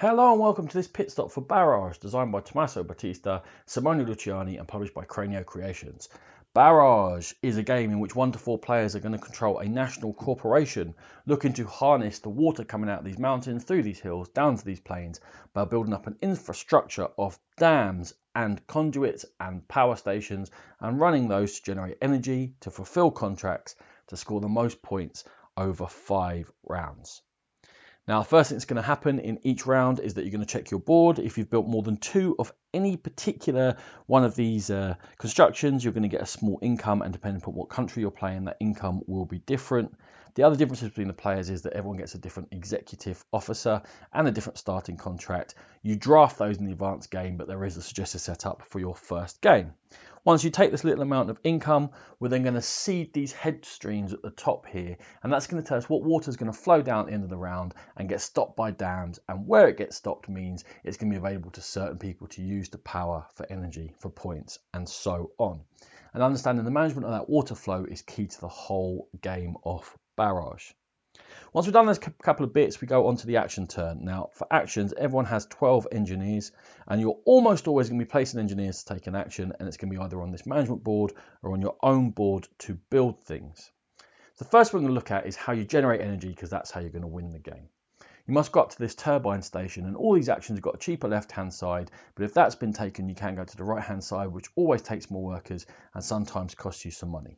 Hello and welcome to this pit stop for Barrage, designed by Tommaso, Battista, Simone, Luciani and published by Cranio Creations. Barrage is a game in which 1 to 4 players are going to control a national corporation looking to harness the water coming out of these mountains, through these hills, down to these plains by building up an infrastructure of dams and conduits and power stations and running those to generate energy, to fulfill contracts, to score the most points over 5 rounds. Now, the first thing that's going to happen in each round is that you're going to check your board. If you've built more than 2 of any particular one of these constructions, you're going to get a small income, and depending upon what country you're playing, that income will be different. The other differences between the players is that everyone gets a different executive officer and a different starting contract. You draft those in the advanced game, but there is a suggested setup for your first game. Once you take this little amount of income, we're then going to seed these head streams at the top here, and that's going to tell us what water is going to flow down at the end of the round and get stopped by dams, and where it gets stopped means it's going to be available to certain people to use to power, for energy, for points, and so on. And understanding the management of that water flow is key to the whole game of Barrage. Once we've done those couple of bits, we go on to the action turn. Now, for actions, everyone has 12 engineers, and you're almost always going to be placing engineers to take an action, and it's going to be either on this management board or on your own board to build things. The first one we're going to look at is how you generate energy, because that's how you're going to win the game. You must go up to this turbine station, and all these actions have got a cheaper left-hand side, but if that's been taken, you can go to the right-hand side, which always takes more workers and sometimes costs you some money.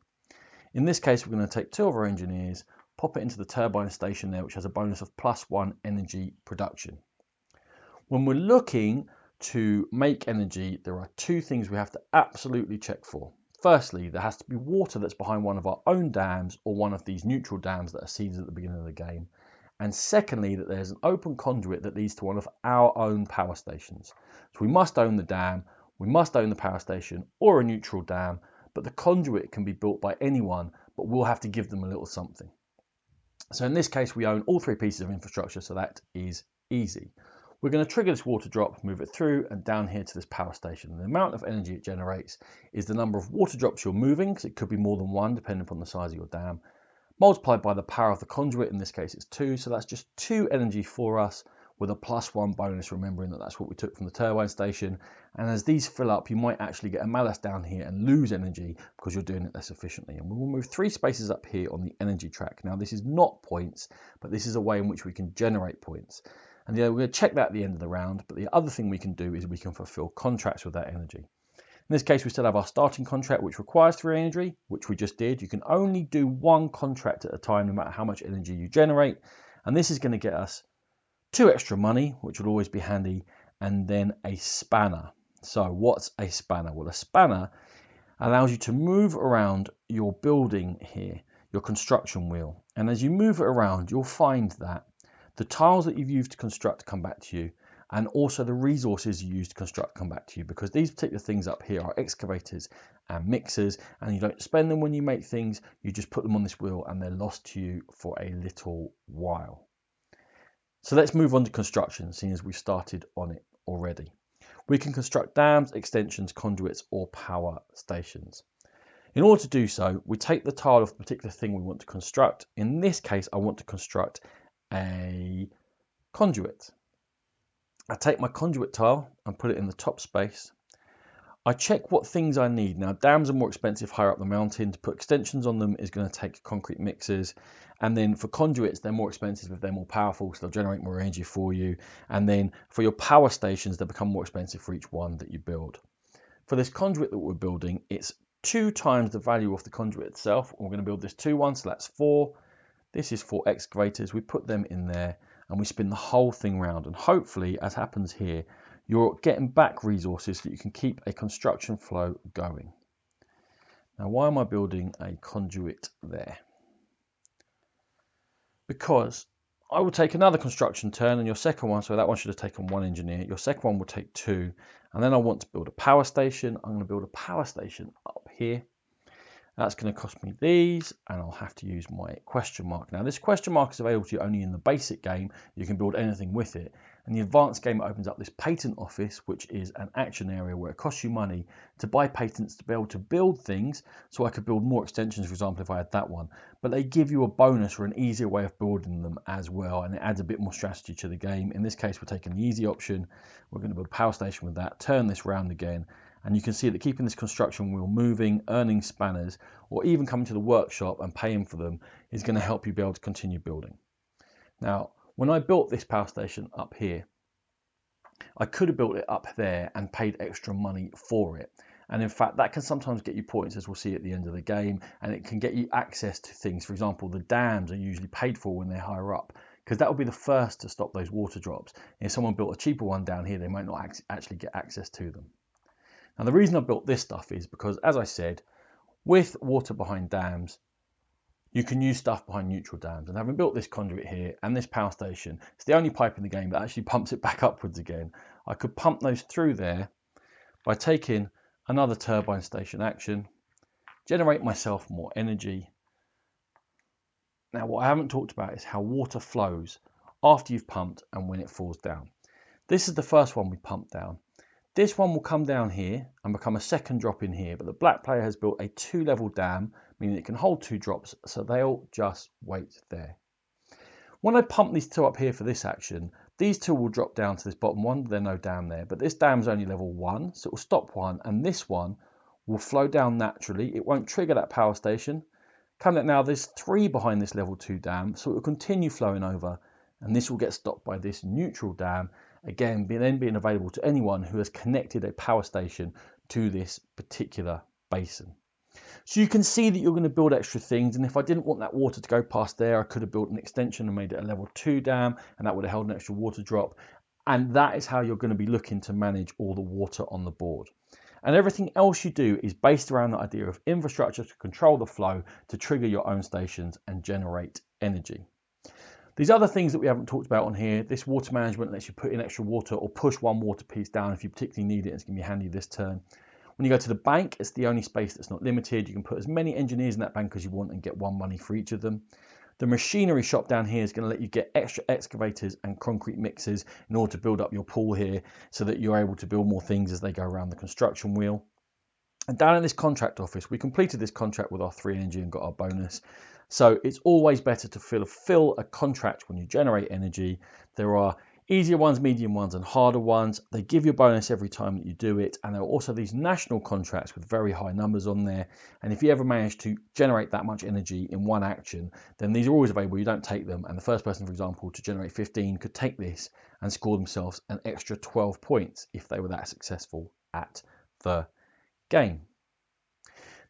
In this case, we're going to take 2 of our engineers, pop it into the turbine station there, which has a bonus of +1 energy production. When we're looking to make energy, there are 2 things we have to absolutely check for. Firstly, there has to be water that's behind one of our own dams or one of these neutral dams that are seeded at the beginning of the game. And secondly, that there's an open conduit that leads to one of our own power stations. So we must own the dam, we must own the power station or a neutral dam, but the conduit can be built by anyone, but we'll have to give them a little something. So in this case, we own all 3 pieces of infrastructure, so that is easy. We're going to trigger this water drop, move it through and down here to this power station. The amount of energy it generates is the number of water drops you're moving, because it could be more than 1 depending upon the size of your dam, multiplied by the power of the conduit. In this case, it's 2, so that's just 2 energy for us, with a +1 bonus, remembering that that's what we took from the turbine station. And as these fill up, you might actually get a malus down here and lose energy because you're doing it less efficiently. And we will move 3 spaces up here on the energy track. Now, this is not points, but this is a way in which we can generate points. And we're going to check that at the end of the round, but the other thing we can do is we can fulfill contracts with that energy. In this case, we still have our starting contract, which requires 3 energy, which we just did. You can only do 1 contract at a time, no matter how much energy you generate. And this is going to get us 2 extra money, which will always be handy, and then a spanner. So what's a spanner? Well, a spanner allows you to move around your building here, your construction wheel. And as you move it around, you'll find that the tiles that you've used to construct come back to you, and also the resources you use to construct come back to you, because these particular things up here are excavators and mixers, and you don't spend them when you make things, you just put them on this wheel and they're lost to you for a little while. So let's move on to construction, seeing as we've started on it already. We can construct dams, extensions, conduits, or power stations. In order to do so, we take the tile of the particular thing we want to construct. In this case, I want to construct a conduit. I take my conduit tile and put it in the top space. I check what things I need. Now, dams are more expensive higher up the mountain. To put extensions on them is going to take concrete mixers. And then for conduits, they're more expensive if they're more powerful, so they'll generate more energy for you. And then for your power stations, they become more expensive for each one that you build. For this conduit that we're building, it's 2 times the value of the conduit itself. We're going to build this 2-1, so that's 4. This is 4 excavators. We put them in there and we spin the whole thing round. And hopefully, as happens here, you're getting back resources so that you can keep a construction flow going. Now, why am I building a conduit there? Because I will take another construction turn, and your second one, so that one should have taken 1 engineer, your second one will take 2, and then I want to build a power station. I'm going to build a power station up here. That's going to cost me these, and I'll have to use my question mark. Now, this question mark is available to you only in the basic game. You can build anything with it. And the advanced game opens up this patent office, which is an action area where it costs you money to buy patents to be able to build things. So I could build more extensions, for example, if I had that one. But they give you a bonus or an easier way of building them as well, and it adds a bit more strategy to the game. In this case, we're taking the easy option. We're going to build a power station with that, turn this round again, and you can see that keeping this construction wheel moving, earning spanners, or even coming to the workshop and paying for them is going to help you be able to continue building. Now, when I built this power station up here, I could have built it up there and paid extra money for it. And in fact, that can sometimes get you points, as we'll see at the end of the game, and it can get you access to things. For example, the dams are usually paid for when they're higher up, because that will be the first to stop those water drops. And if someone built a cheaper one down here, they might not actually get access to them. Now, the reason I built this stuff is because, as I said, with water behind dams, you can use stuff behind neutral dams. And having built this conduit here and this power station, it's the only pipe in the game that actually pumps it back upwards again. I could pump those through there by taking another turbine station action, generate myself more energy. Now, what I haven't talked about is how water flows after you've pumped and when it falls down. This is the first one we pumped down. This one will come down here and become a second drop in here, but the black player has built a 2-level dam, meaning it can hold 2 drops, so they'll just wait there. When I pump these 2 up here for this action, these 2 will drop down to this bottom one. There's no dam there, but this dam's only level 1, so it will stop 1, and this one will flow down naturally. It won't trigger that power station. Come that now, there's 3 behind this level 2 dam, so it will continue flowing over, and this will get stopped by this neutral dam, again then being available to anyone who has connected a power station to this particular basin. So you can see that you're going to build extra things, and if I didn't want that water to go past there, I could have built an extension and made it a level 2 dam, and that would have held an extra water drop. And that is how you're going to be looking to manage all the water on the board. And everything else you do is based around the idea of infrastructure to control the flow, to trigger your own stations and generate energy. These other things that we haven't talked about on here, this water management lets you put in extra water or push one water piece down if you particularly need it. It's going to be handy this turn. When you go to the bank, it's the only space that's not limited. You can put as many engineers in that bank as you want and get 1 money for each of them. The machinery shop down here is going to let you get extra excavators and concrete mixers in order to build up your pool here so that you're able to build more things as they go around the construction wheel. And down in this contract office, we completed this contract with our 3 energy and got our bonus. So it's always better to fill a contract when you generate energy. There are easier ones, medium ones, and harder ones. They give you a bonus every time that you do it. And there are also these national contracts with very high numbers on there. And if you ever manage to generate that much energy in one action, then these are always available. You don't take them. And the first person, for example, to generate 15 could take this and score themselves an extra 12 points if they were that successful at the game.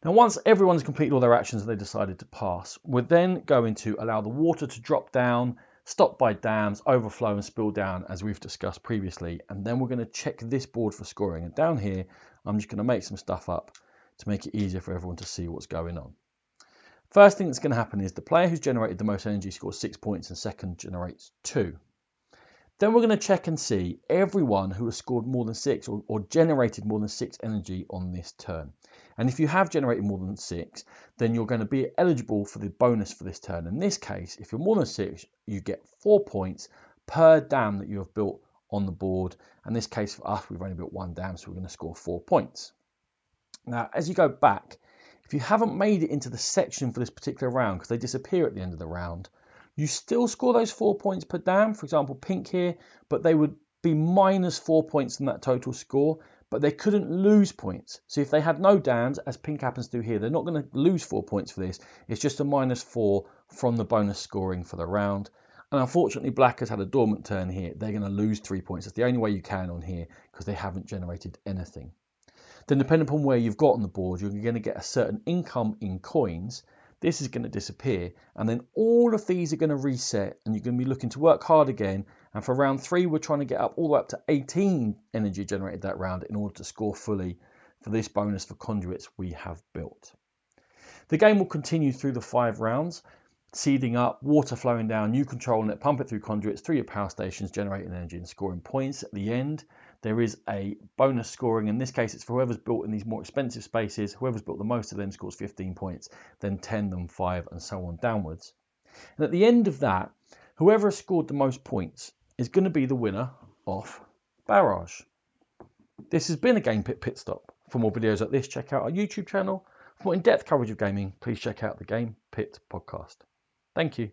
Now, once everyone's completed all their actions and they decided to pass, we're then going to allow the water to drop down, stop by dams, overflow and spill down as we've discussed previously. And then we're going to check this board for scoring. And down here, I'm just going to make some stuff up to make it easier for everyone to see what's going on. First thing that's going to happen is the player who's generated the most energy scores 6 points and second generates 2. Then we're going to check and see everyone who has scored more than 6 or generated more than 6 energy on this turn. And if you have generated more than 6, then you're going to be eligible for the bonus for this turn. In this case, if you're more than 6, you get 4 points per dam that you have built on the board. In this case for us, we've only built 1 dam, so we're going to score 4 points. Now, as you go back, if you haven't made it into the section for this particular round, because they disappear at the end of the round, you still score those 4 points per dam, for example, pink here, but they would be minus 4 points from that total score, but they couldn't lose points. So if they had no dams, as pink happens to here, they're not going to lose 4 points for this. It's just a minus 4 from the bonus scoring for the round. And unfortunately, black has had a dormant turn here. They're going to lose 3 points. That's the only way you can on here because they haven't generated anything. Then depending upon where you've got on the board, you're going to get a certain income in coins. This is going to disappear, and then all of these are going to reset, and you're going to be looking to work hard again. And for round 3, we're trying to get up all the way up to 18 energy generated that round in order to score fully for this bonus for conduits we have built. The game will continue through the 5 rounds, seeding up, water flowing down, you controlling it, pump it through conduits, through your power stations, generating energy and scoring points. At the end, there is a bonus scoring. In this case, it's for whoever's built in these more expensive spaces. Whoever's built the most of them scores 15 points, then 10, then 5, and so on downwards. And at the end of that, whoever has scored the most points is going to be the winner of Barrage. This has been a Game Pit Stop. For more videos like this, check out our YouTube channel. For more in-depth coverage of gaming, please check out the Game Pit podcast. Thank you.